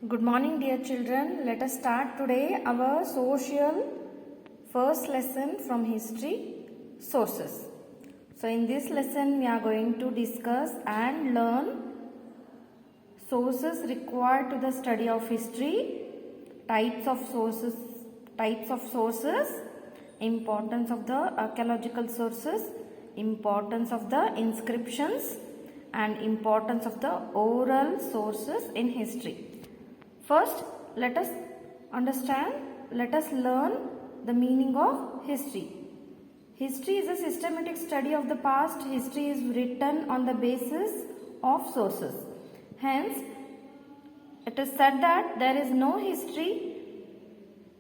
Good morning, dear children. Let us start today our social first lesson from history sources. So, in this lesson, we are going to discuss and learn sources required to the study of history, types of sources, importance of the archaeological sources, importance of the inscriptions, and importance of the oral sources in history. First, let us learn the meaning of history. History is a systematic study of the past. History is written on the basis of sources. Hence, it is said that there is no history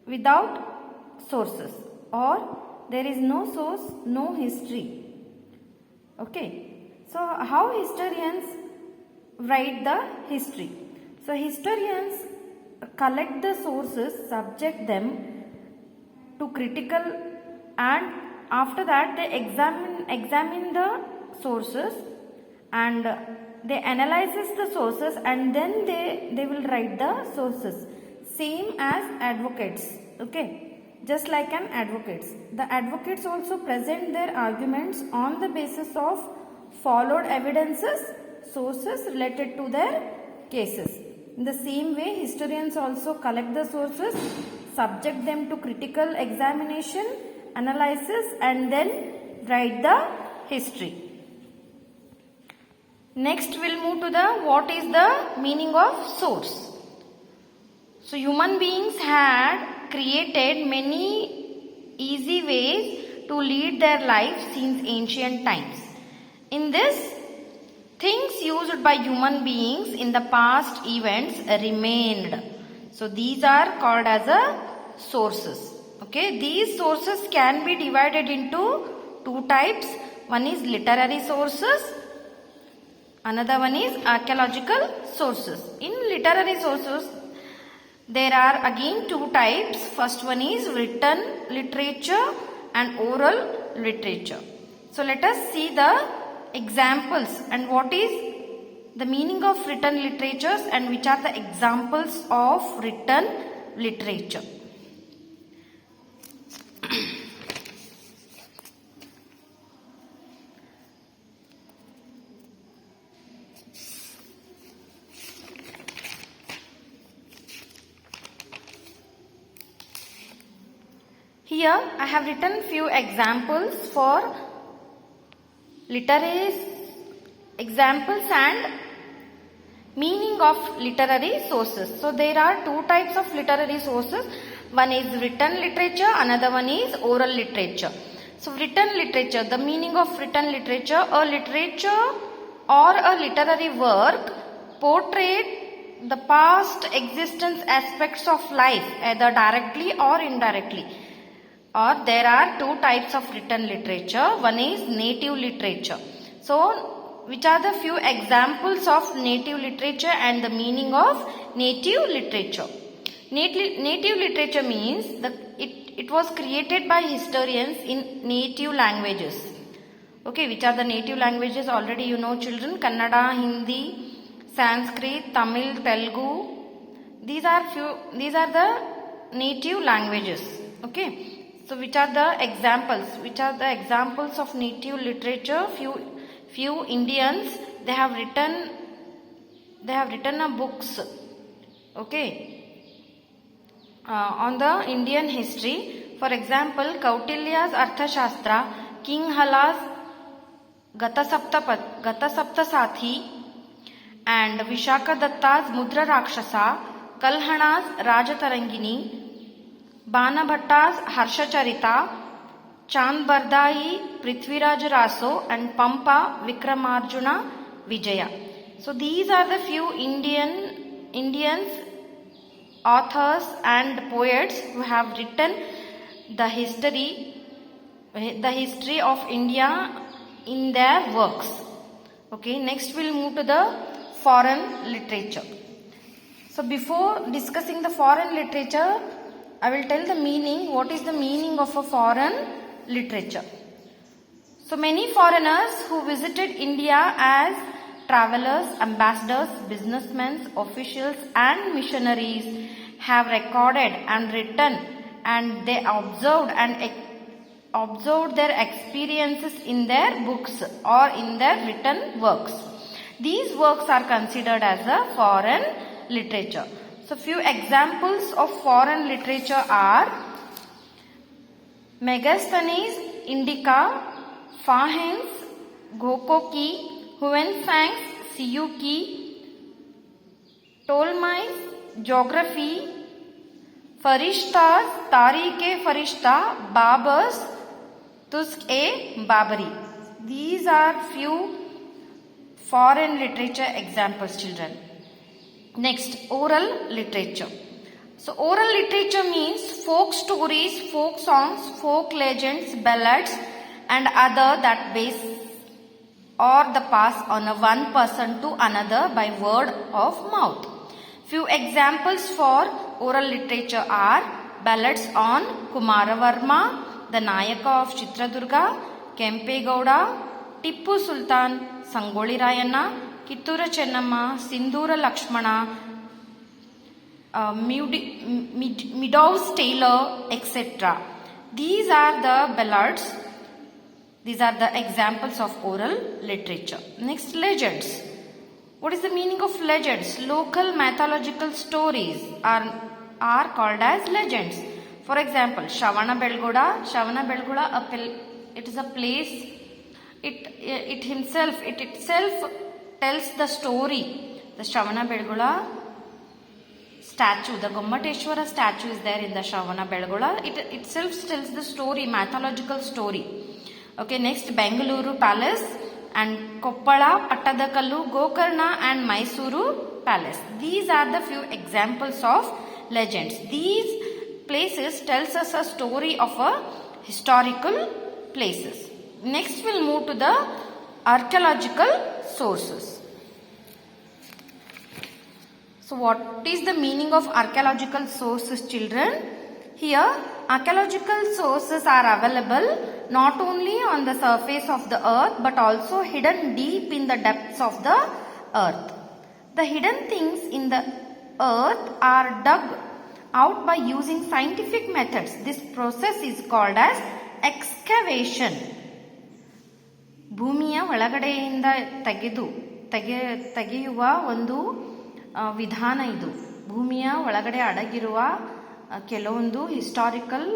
without sources, or there is no source, no history. Okay. So, how historians write the history? So, historians collect the sources, subject them to critical, and after that they examine the sources and they analyzes the sources, and then they will write the sources, same as advocates. Okay, just like an advocates. The advocates also present their arguments on the basis of followed evidences, sources related to their cases. In the same way, historians also collect the sources, subject them to critical examination, analysis, and then write the history. Next, we'll move to the what is the meaning of source. So, human beings had created many easy ways to lead their lives since ancient times. In this, things used by human beings in the past events remained. So, these are called as sources. Okay, these sources can be divided into two types. One is literary sources, another one is archaeological sources. In literary sources, there are again two types. First one is written literature and oral literature. So, let us see the examples and what is the meaning of written literatures and which are the examples of written literature. Here I have written few examples for literary examples and meaning of literary sources. So, there are two types of literary sources. One is written literature, another one is oral literature. So, written literature, the meaning of written literature, a literature or a literary work portrayed the past existence aspects of life either directly or indirectly. Or there are two types of written literature. One is native literature. So, which are the few examples of native literature and the meaning of native literature? Native literature means that it was created by historians in native languages. Okay, which are the native languages? Already you know, children. Kannada, Hindi, Sanskrit, Tamil, Telugu. These are the native languages. Okay. So, which are the examples? Which are the examples of native literature? Few Indians, they have written books. Okay, on the Indian history. For example, Kautilya's Arthashastra, King Hala's Gatasaptasathi, and Vishaka Datta's Mudra Rakshasa, Kalhana's Rajatarangini, Banabhatta's Harshacharita, Chand Bardai, Prithviraj Raso, and Pampa Vikramarjuna Vijaya. So, these are the few Indians authors and poets who have written the history of India in their works. Okay, next we'll move to the foreign literature. So, before discussing the foreign literature, I will tell the meaning. What is the meaning of a foreign literature? So, many foreigners who visited India as travelers, ambassadors, businessmen, officials and missionaries have recorded and written, and they observed their experiences in their books or in their written works. These works are considered as a foreign literature. So few examples of foreign literature are Megasthenes Indica, Fahen's Gokoki, Huensang's Siyuki, Ptolemy's Geography, Farishta's Tarikh-e-Farishta, Babur's Tuzk-e-Babari. These are few foreign literature examples, children. Next, oral literature. So oral literature means folk stories, folk songs, folk legends, ballads and other that base or the pass on a one person to another by word of mouth. Few examples for oral literature are ballads on Kumaravarma, the Nayaka of Chitradurga, Kempegowda, Tippu Sultan, Sangoli Rayana, Kittura Chennamma, Sindhura Lakshmana, Meadows Taylor, etc. These are the ballads. These are the examples of oral literature. Next, legends. What is the meaning of legends? Local mythological stories are called as legends. For example, Shravana Belgoda. It is a place. It itself tells the story. The Shravana Belgoda statue, the Gommateshwara statue is there in the Shravana Belgoda. It itself tells the story, mythological story. Okay, next, Bengaluru Palace and Koppala, Pattadakallu, Gokarna and Mysuru Palace. These are the few examples of legends. These places tells us a story of a historical places. Next, we'll move to the archaeological sources. So what is the meaning of archaeological sources, children? Here, archaeological sources are available not only on the surface of the earth but also hidden deep in the depths of the earth. The hidden things in the earth are dug out by using scientific methods. This process is called as excavation. ಭೂಮಿಯ ಒಳಗಡೆಯಿಂದ ತೆಗೆಯುವ ಒಂದು ವಿಧಾನ ಇದು. ಭೂಮಿಯ ಒಳಗಡೆ ಅಡಗಿರುವ ಕೆಲವೊಂದು ಹಿಸ್ಟಾರಿಕಲ್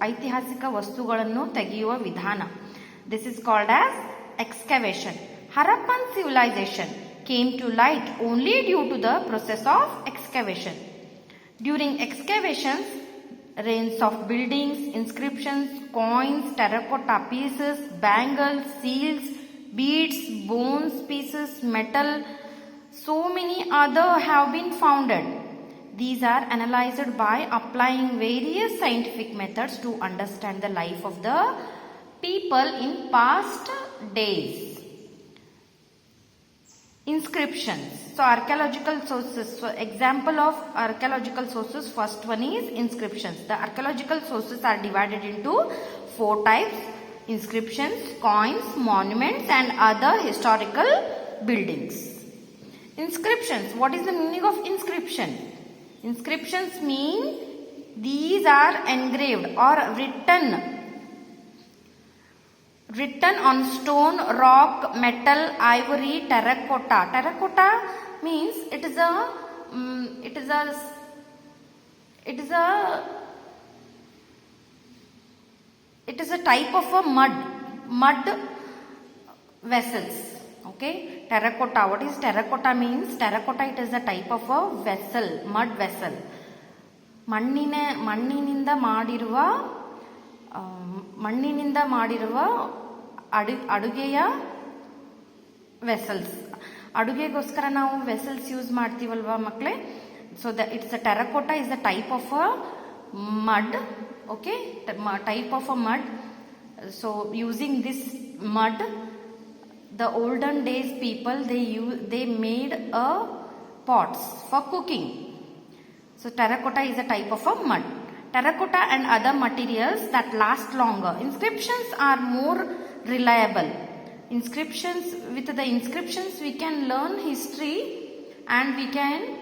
ಐತಿಹಾಸಿಕ ವಸ್ತುಗಳನ್ನು ತೆಗೆಯುವ ವಿಧಾನ. This is called as excavation. Harappan civilization came to light only due to the process of excavation. During excavations, ruins of buildings, inscriptions, coins, terracotta pieces, bangles, seals, beads, bones pieces, metal, so many other have been founded. These are analyzed by applying various scientific methods to understand the life of the people in past days. Inscriptions. So archaeological sources. So example of archaeological sources, first one is inscriptions. The archaeological sources are divided into 4 types: inscriptions, coins, monuments and other historical buildings. Inscriptions. What is the meaning of inscription? Inscriptions mean these are engraved or written on stone, rock, metal, ivory, terracotta. Terracotta means it is a type of a mud vessels. Okay, terracotta. What is terracotta means? Terracotta, it is a type of a vessel, mud vessel. ಮಣ್ಣಿನಿಂದ ಮಾಡಿರುವ ಅಡುಗೆಯ vessels. ಅಡುಗೆಗೋಸ್ಕರ ನಾವು vessels use ಮಾಡ್ತೀವಲ್ವಾ ಮಕ್ಕಳೇ? So it's a terracotta is a type of a mud. Okay, type of a mud. So using this mud, the olden days people they made a pots for cooking. So terracotta is a type of a mud. Terracotta and other materials that last longer. Inscriptions are more reliable. inscriptions, with the inscriptions we can learn history and we can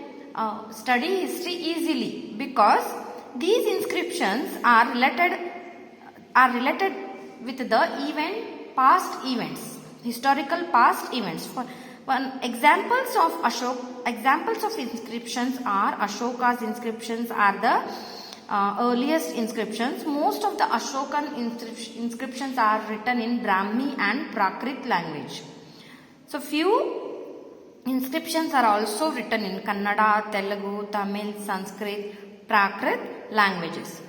study history easily, because these inscriptions are related with the past events, historical past events. For one examples of inscriptions are Ashoka's inscriptions are the earliest inscriptions. Most of the Ashokan inscriptions are written in Brahmi and Prakrit language. So few inscriptions are also written in Kannada, Telugu, Tamil, Sanskrit, Prakrit languages.